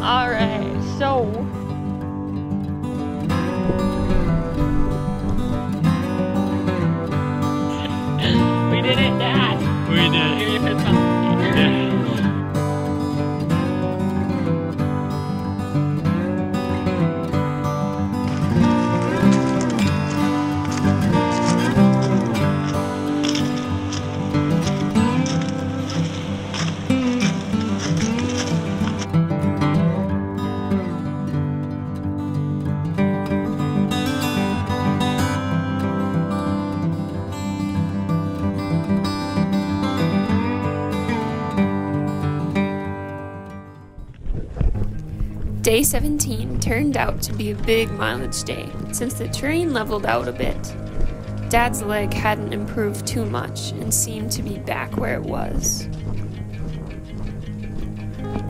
Alright, so we did it, Dad. We did. Give me a fist bump. Day 17 turned out to be a big mileage day since the terrain leveled out a bit. Dad's leg hadn't improved too much and seemed to be back where it was.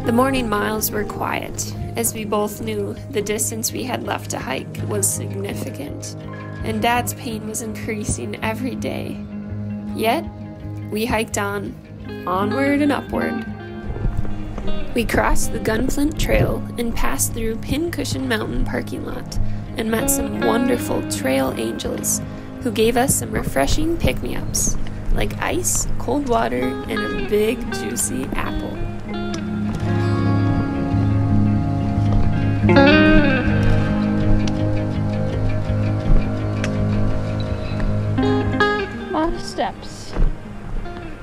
The morning miles were quiet, as we both knew the distance we had left to hike was significant, and Dad's pain was increasing every day. Yet, we hiked on, onward and upward. We crossed the Gunflint Trail and passed through Pincushion Mountain parking lot and met some wonderful trail angels who gave us some refreshing pick-me-ups, like ice, cold water, and a big juicy apple. Lot of steps.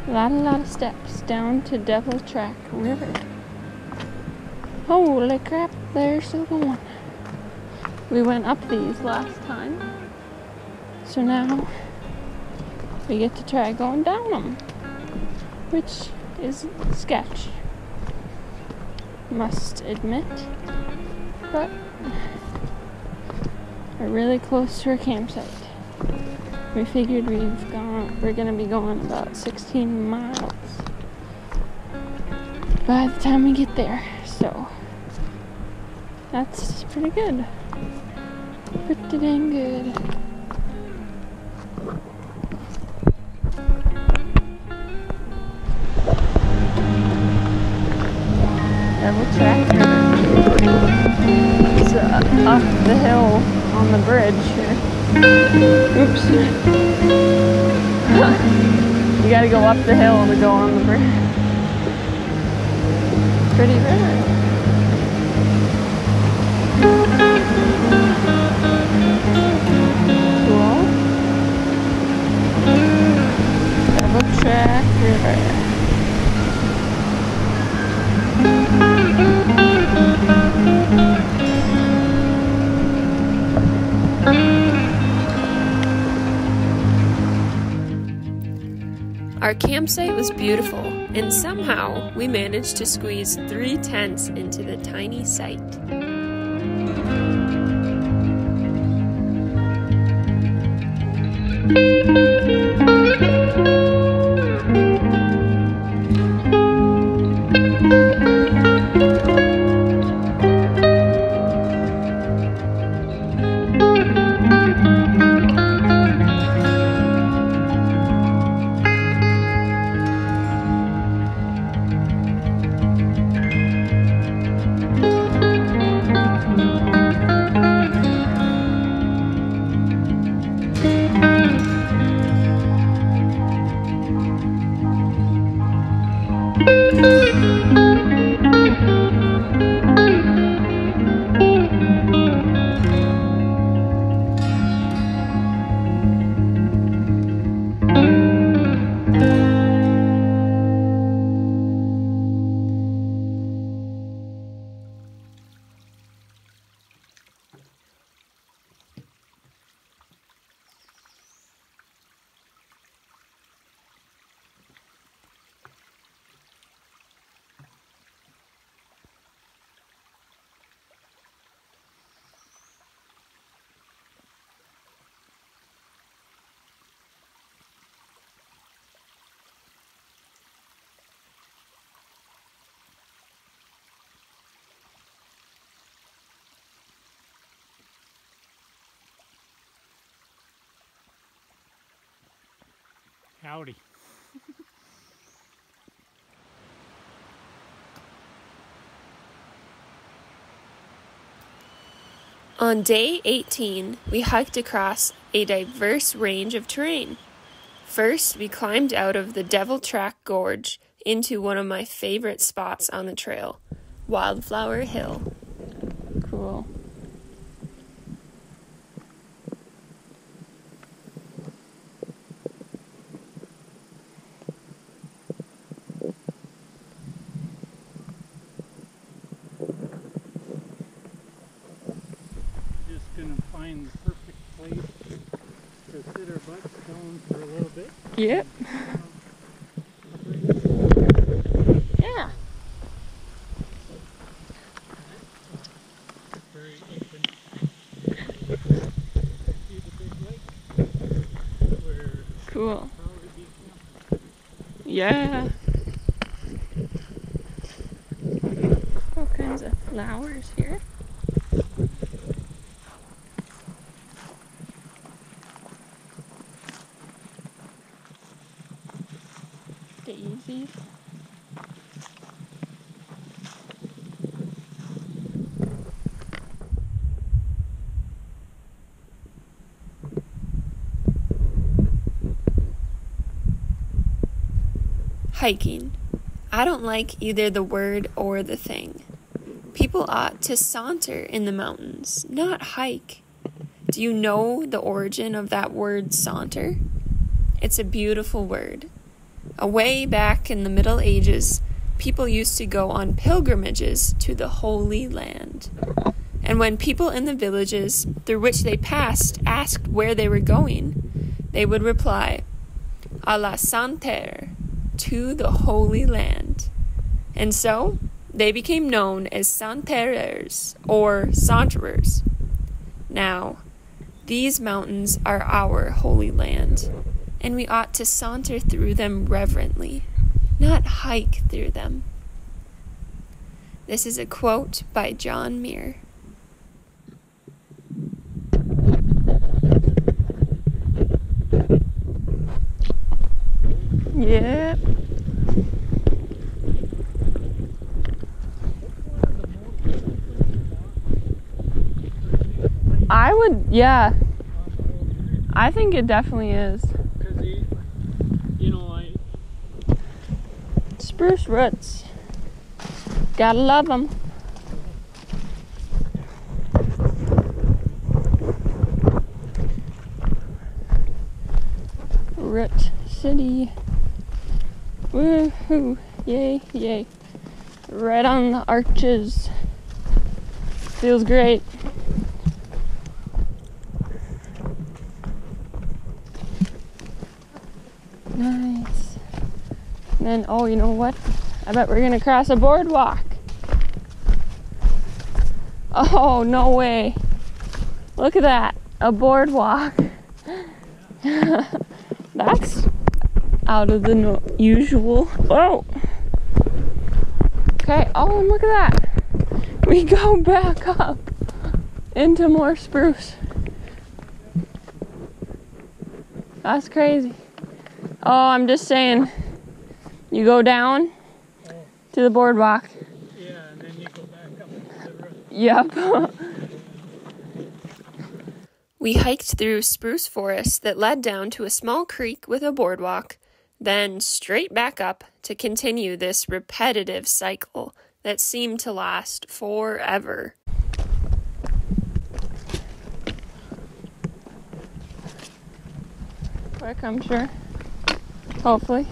Lot of steps down to Devil Track River. Holy crap, they're still going. We went up these last time, so now we get to try going down them, which is sketch, must admit, but we're really close to our campsite. We figured we're gonna be going about 16 miles by the time we get there, so that's pretty good. Pretty dang good. Devil Track River. It's up the hill on the bridge here. Oops. You gotta go up the hill to go on the bridge. Pretty river. Cool. Devil Track River. Our campsite was beautiful, and somehow we managed to squeeze 3 tents into the tiny site. Howdy. On day 18, we hiked across a diverse range of terrain. First, we climbed out of the Devil Track Gorge into one of my favorite spots on the trail, Wildflower Hill. Cool. Just gonna find the perfect place to sit our butts down for a little bit. Yep. Yeah. Very open. See the big lake where Cool. probably be camping. Yeah. All kinds of flowers here. Daisies. Hiking. I don't like either the word or the thing. People ought to saunter in the mountains, not hike. Do you know the origin of that word saunter? It's a beautiful word. Way back in the Middle Ages, people used to go on pilgrimages to the Holy Land. And when people in the villages through which they passed asked where they were going, they would reply, "A la Santerre," to the Holy Land. And so, they became known as Santerrers, or Saunterers. Now, these mountains are our Holy Land, and we ought to saunter through them reverently, not hike through them. This is a quote by John Muir. Yep. I would, yeah. I think it definitely is. Because you know, Spruce roots. Gotta love them. Root City. Woohoo. Yay, yay. Right on the arches. Feels great. Nice. And then, oh, you know what? I bet we're gonna cross a boardwalk. Oh, no way. Look at that. A boardwalk. That's out of the usual. Whoa. Okay. Oh, and look at that. We go back up into more spruce. That's crazy. Oh, I'm just saying. You go down to the boardwalk. yeah, and then you go back up to the road. Yep. We hiked through spruce forest that led down to a small creek with a boardwalk, then straight back up to continue this repetitive cycle that seemed to last forever. Quick, I'm sure. Hopefully.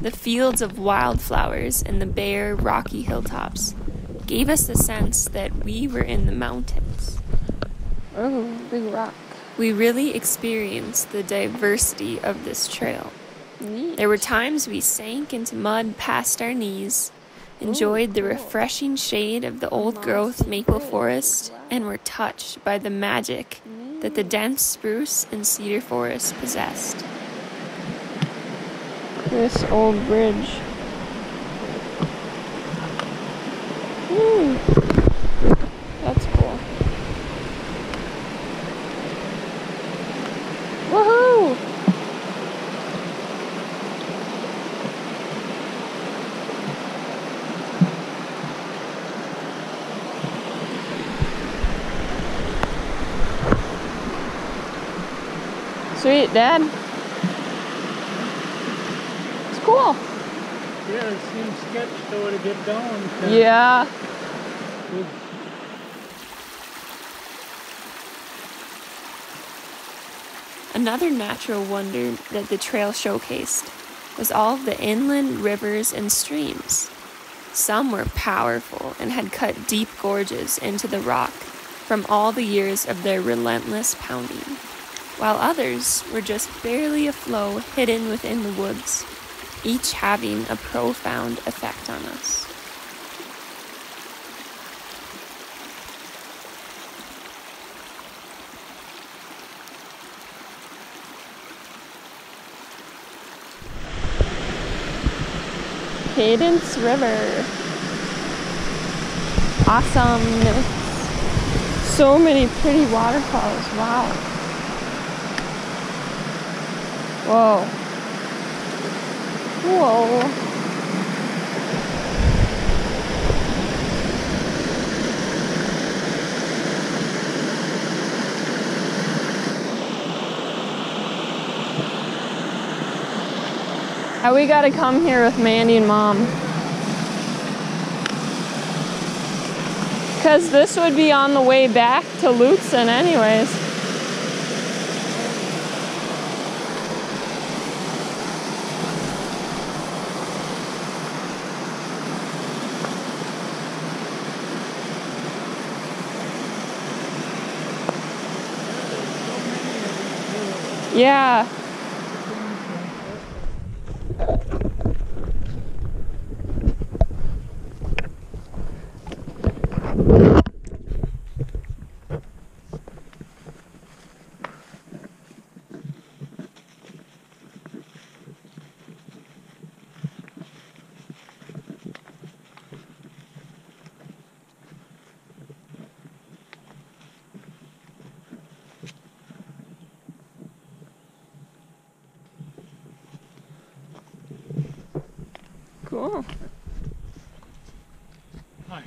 The fields of wildflowers and the bare, rocky hilltops gave us the sense that we were in the mountains. Oh, big rock. We really experienced the diversity of this trail. Neat. There were times we sank into mud past our knees, enjoyed the refreshing shade of the old-growth maple forest, and were touched by the magic that the dense spruce and cedar forest possessed. This old bridge. That's cool. Woohoo! Sweet, Dad. It's cool. Yeah, it seems sketchy though to get going. Yeah. Another natural wonder that the trail showcased was all of the inland rivers and streams. Some were powerful and had cut deep gorges into the rock from all the years of their relentless pounding, while others were just barely aflow, hidden within the woods, each having a profound effect on us. Cadence River. Awesomeness. So many pretty waterfalls. Wow. Whoa. Whoa. We gotta come here with Mandy and Mom. Because this would be on the way back to Lutsen anyways. Yeah. Cool. Hi.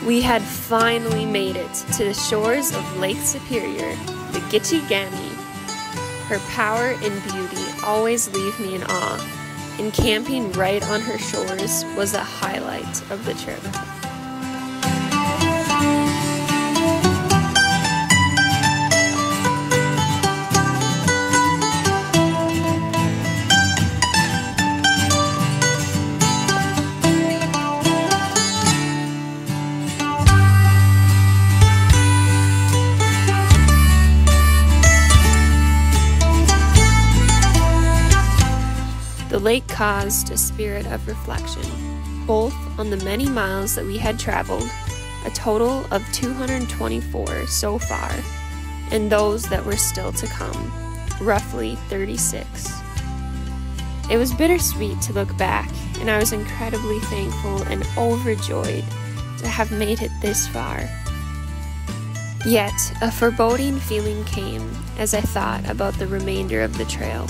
We had finally made it to the shores of Lake Superior, the Gitche Gumee. Her power and beauty always leave me in awe, and camping right on her shores was a highlight of the trip. The lake caused a spirit of reflection, both on the many miles that we had traveled, a total of 224 so far, and those that were still to come, roughly 36. It was bittersweet to look back, and I was incredibly thankful and overjoyed to have made it this far. Yet, a foreboding feeling came as I thought about the remainder of the trail.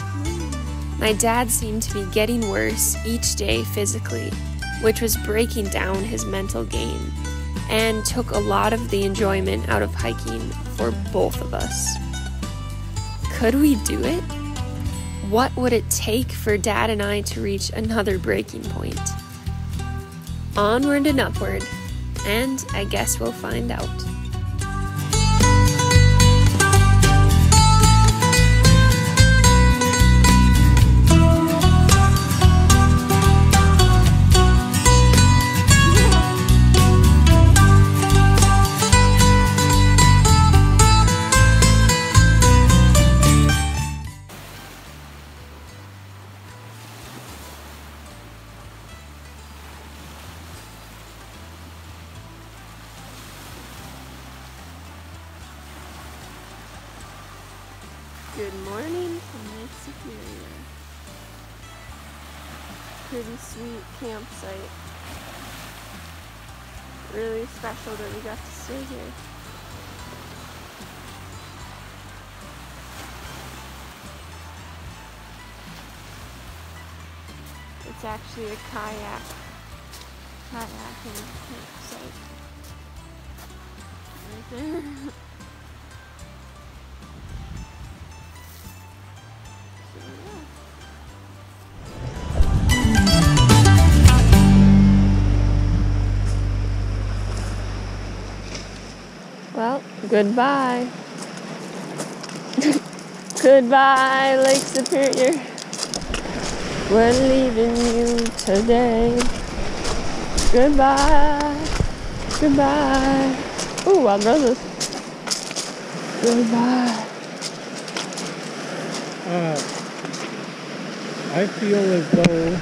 My dad seemed to be getting worse each day physically, which was breaking down his mental game, and took a lot of the enjoyment out of hiking for both of us. Could we do it? What would it take for Dad and I to reach another breaking point? Onward and upward, and I guess we'll find out. Good morning from Lake Superior. Pretty sweet campsite. Really special that we got to stay here. It's actually a kayaking campsite. Right there. So, yeah. Well, goodbye. Goodbye, Lake Superior. We're leaving you today. Goodbye. Goodbye. Ooh, wild roses. Goodbye. I feel as though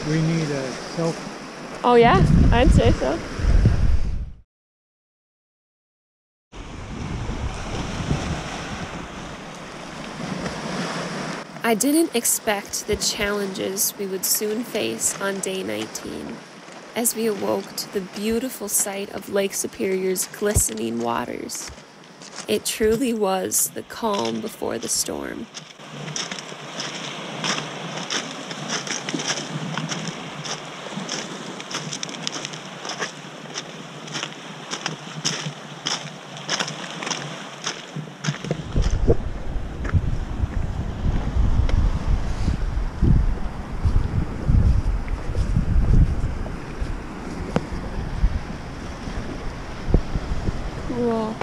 we need a Oh yeah, I'd say so. I didn't expect the challenges we would soon face on day 19 as we awoke to the beautiful sight of Lake Superior's glistening waters. It truly was the calm before the storm. Cool.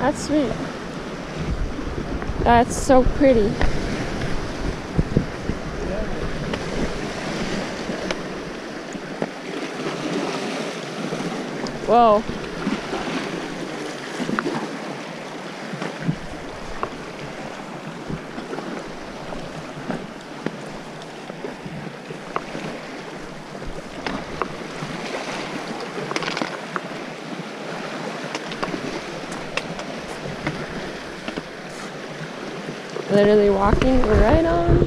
That's sweet. That's so pretty. Whoa. Literally walking right on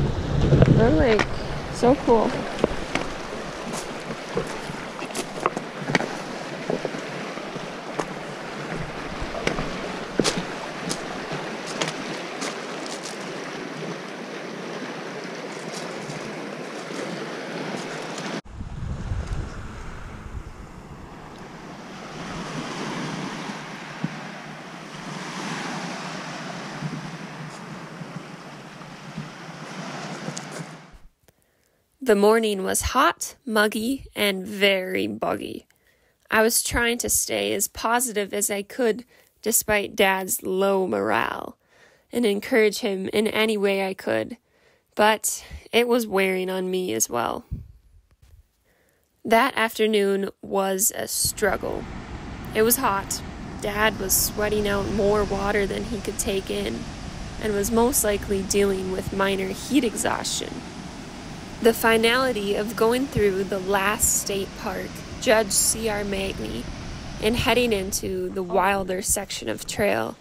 the lake. So cool. The morning was hot, muggy, and very buggy. I was trying to stay as positive as I could despite Dad's low morale and encourage him in any way I could, but it was wearing on me as well. That afternoon was a struggle. It was hot. Dad was sweating out more water than he could take in and was most likely dealing with minor heat exhaustion. The finality of going through the last state park, Judge C.R. Magny, and heading into the wilder section of trail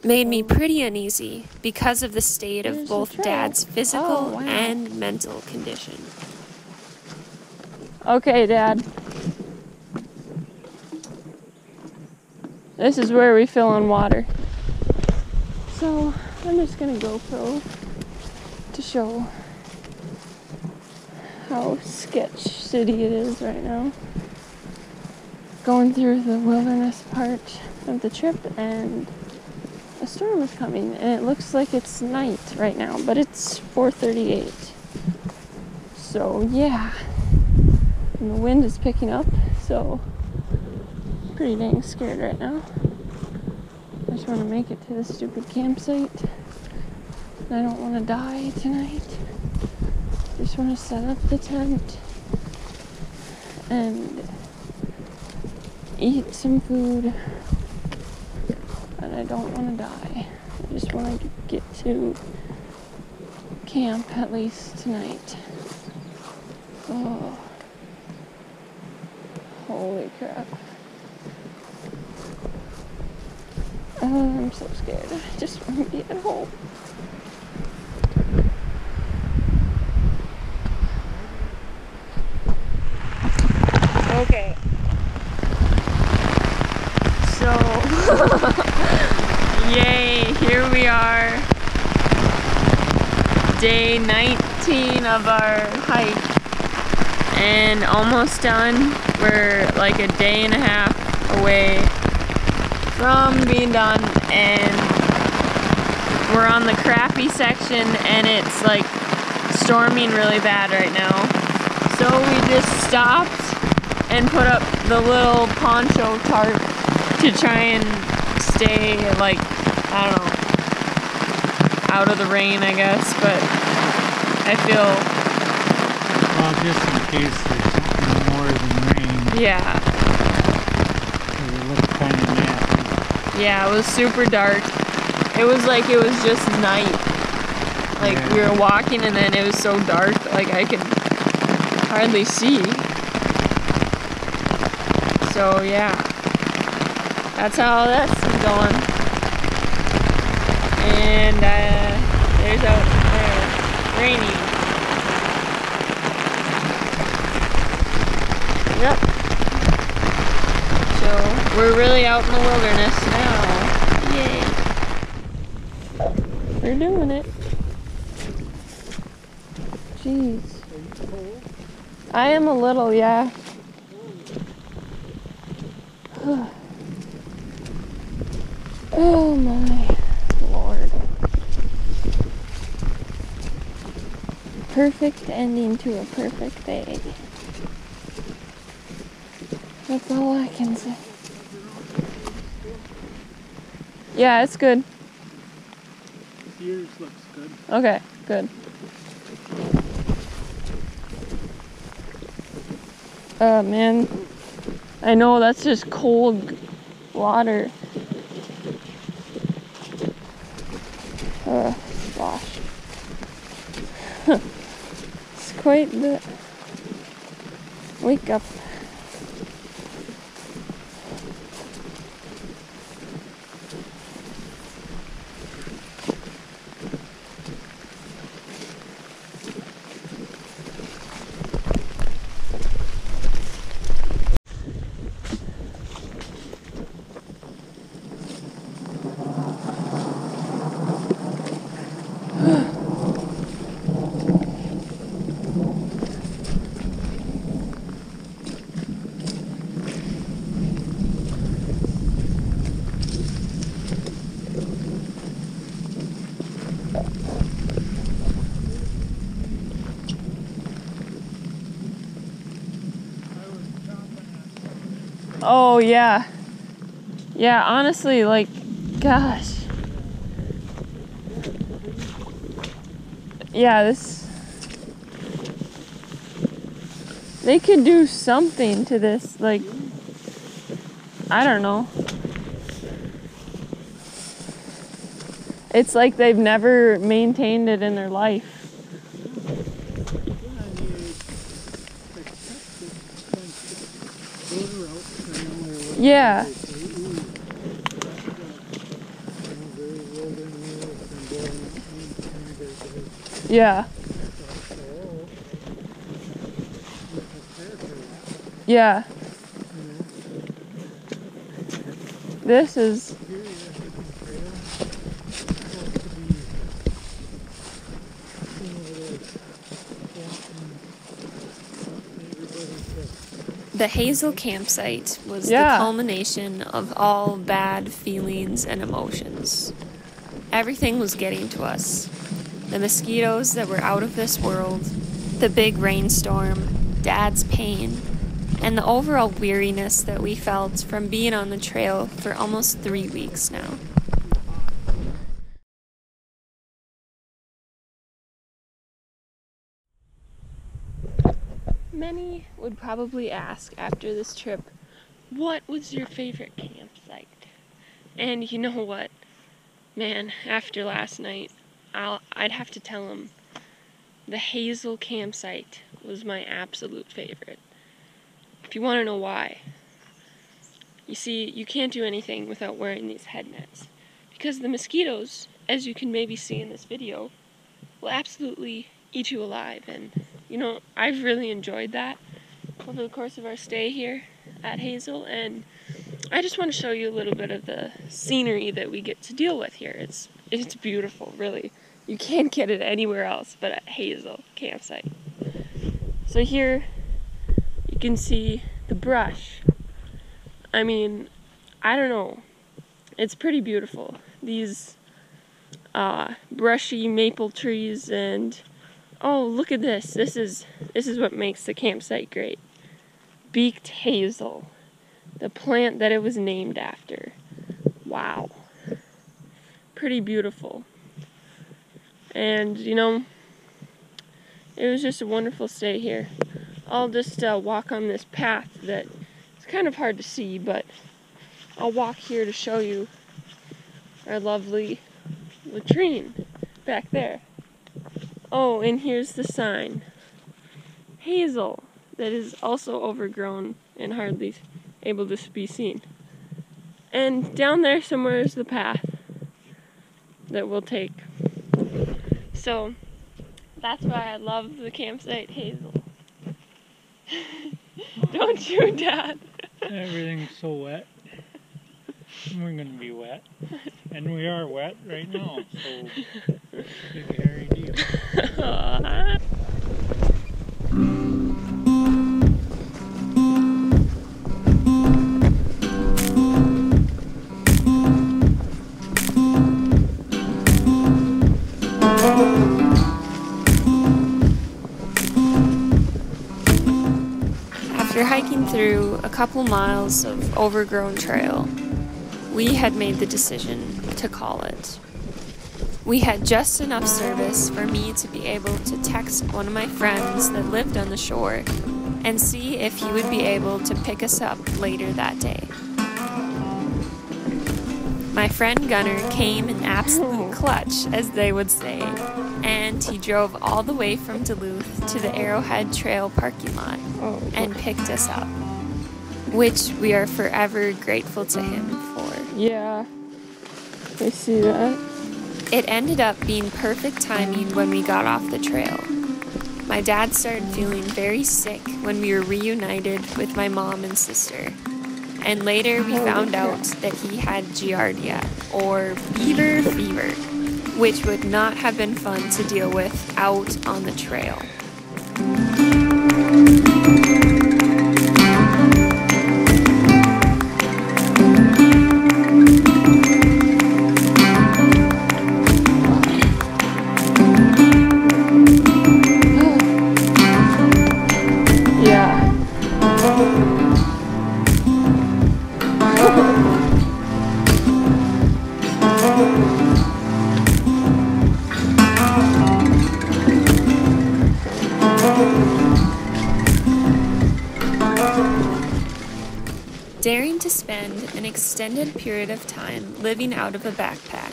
made me pretty uneasy because of the state of both Dad's physical and mental condition. Okay, Dad. This is where we fill on water. So I'm just gonna GoPro to show how sketch city it is right now. going through the wilderness part of the trip, and a storm is coming, and it looks like it's night right now, but it's 4:38. So yeah, and the wind is picking up, so I'm pretty dang scared right now. I just want to make it to this stupid campsite. I don't want to die tonight. Just want to set up the tent and eat some food. And I don't want to die. I just want to get to camp at least tonight. Oh, holy crap. Oh, I'm so scared. I just want to be at home. Okay. So, yay, here we are. Day 19 of our hike. And almost done. We're like a day and a half away from being done, and we're on the crappy section, and it's like storming really bad right now. So we just stopped and put up the little poncho tarp to try and stay, like, I don't know, out of the rain, I guess, but I feel... Well, just in case there's something more than rain. Yeah. It looked kind of nasty. Yeah, it was super dark. It was like it was just night. Like, yeah. We were walking and then it was so dark, like I could hardly see. So yeah, that's how that's going. And there's out there, raining. Yep. So we're really out in the wilderness now. Yay. We're doing it. Jeez. Are you cold? I am a little, yeah. Oh my Lord. Perfect ending to a perfect day. That's all I can say. Yeah, it's good. Yours looks good. Okay, good. Oh man, I know that's just cold water. Gosh. It's quite the wake up. Oh yeah. Yeah, honestly, like, gosh. Yeah, they could do something to this, like, I don't know. It's like they've never maintained it in their life. Yeah. Yeah. Yeah. This is... The Hazel campsite was Yeah. the culmination of all bad feelings and emotions. Everything was getting to us. The mosquitoes that were out of this world, the big rainstorm, Dad's pain, and the overall weariness that we felt from being on the trail for almost 3 weeks now. Many would probably ask after this trip, what was your favorite campsite? And you know what? Man, after last night, I'd have to tell them the Hazel campsite was my absolute favorite. If you want to know why, you see, you can't do anything without wearing these head nets. Because the mosquitoes, as you can maybe see in this video, will absolutely eat you alive. And, you know, I've really enjoyed that over the course of our stay here at Hazel. And I just want to show you a little bit of the scenery that we get to deal with here. It's beautiful, really. You can't get it anywhere else but at Hazel campsite. So here you can see the brush. I mean, I don't know. It's pretty beautiful. These brushy maple trees, and oh, look at this. This is what makes the campsite great. Beaked hazel, the plant that it was named after. Wow. Pretty beautiful. And, you know, it was just a wonderful stay here. I'll just walk on this path that it's kind of hard to see, but I'll walk here to show you our lovely latrine back there. Oh, and here's the sign. Hazel, that is also overgrown and hardly able to be seen. And down there somewhere is the path that we'll take. So that's why I love the campsite Hazel. Don't you, Dad? Everything's so wet. We're gonna be wet. And we are wet right now, so big hairy deal. After hiking through a couple miles of overgrown trail, we had made the decision to call it. We had just enough service for me to be able to text one of my friends that lived on the shore and see if he would be able to pick us up later that day. My friend Gunnar came in absolute clutch, as they would say, and he drove all the way from Duluth to the Arrowhead Trail parking lot and picked us up, which we are forever grateful to him for. Yeah, I see that. It ended up being perfect timing when we got off the trail. My dad started feeling very sick when we were reunited with my mom and sister. And later we found out that he had giardia, or beaver fever, which would not have been fun to deal with out on the trail. Daring to spend an extended period of time living out of a backpack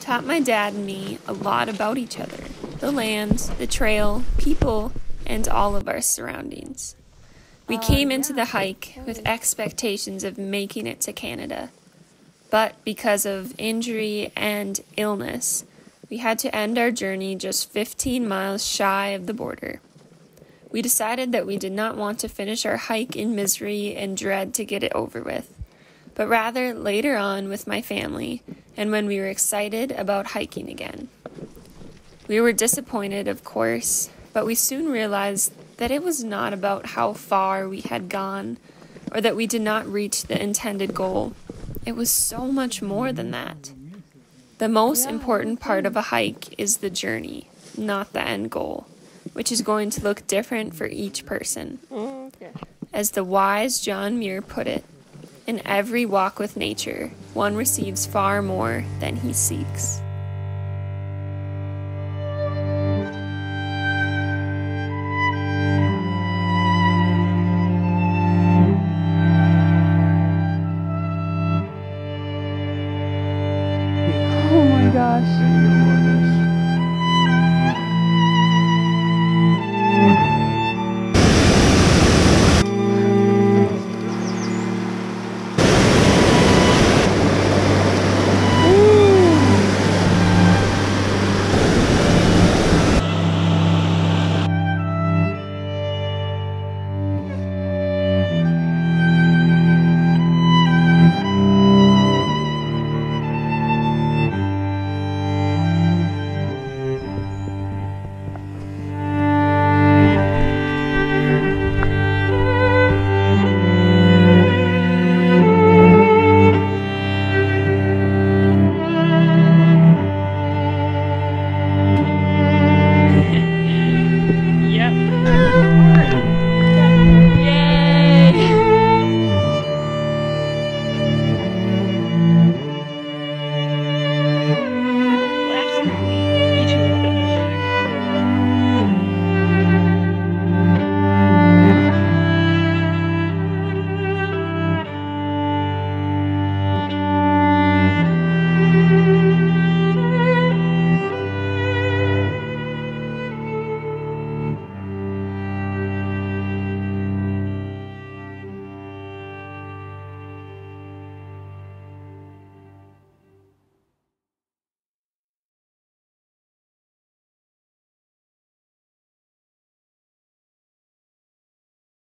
taught my dad and me a lot about each other, the land, the trail, people, and all of our surroundings. We came into the hike with expectations of making it to Canada, but because of injury and illness, we had to end our journey just 15 miles shy of the border. We decided that we did not want to finish our hike in misery and dread to get it over with, but rather later on with my family and when we were excited about hiking again. We were disappointed, of course, but we soon realized that it was not about how far we had gone or that we did not reach the intended goal. It was so much more than that. The most important part of a hike is the journey, not the end goal, which is going to look different for each person. As the wise John Muir put it, in every walk with nature, one receives far more than he seeks.